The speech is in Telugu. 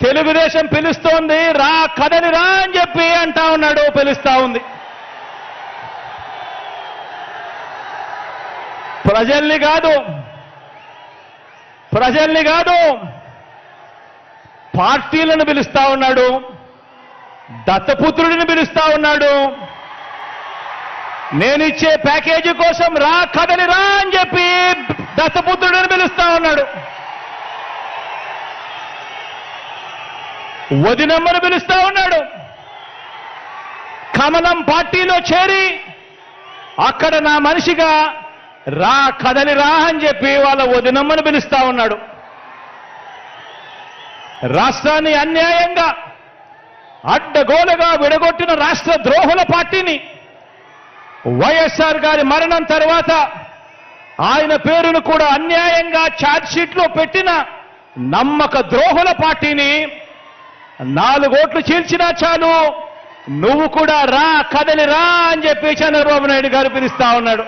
తెలుగుదేశం పిలుస్తోంది, రా కదలి రా అని చెప్పి అంటా ఉన్నాడు, పిలుస్తా ఉంది. ప్రజల్ని కాదు పార్టీలను పిలుస్తా ఉన్నాడు, దత్తపుత్రుడిని పిలుస్తా ఉన్నాడు. నేనిచ్చే ప్యాకేజీ కోసం రా కదలి రా అని చెప్పి దత్తపుత్రుడిని పిలుస్తా ఉన్నాడు. వదినమ్మను పిలుస్తా ఉన్నాడు. కమలం పార్టీలో చేరి అక్కడ నా మనిషిగా రా కదలి రా అని చెప్పి వాళ్ళ వదినమ్మను పిలుస్తా ఉన్నాడు. రాష్ట్రాన్ని అన్యాయంగా అడ్డగోలుగా విడగొట్టిన రాష్ట్ర ద్రోహుల పార్టీని వైఎస్ఆర్ గారి మరణం తర్వాత ఆయన పేరును కూడా అన్యాయంగా ఛార్జ్షీట్లో పెట్టిన నమ్మక ద్రోహుల పార్టీని 4 ఓట్లు చీల్చినా చాలు, నువ్వు కూడా రా కదలి రా అని చెప్పి చంద్రబాబు నాయుడు గారు పిలుస్తా ఉన్నాడు.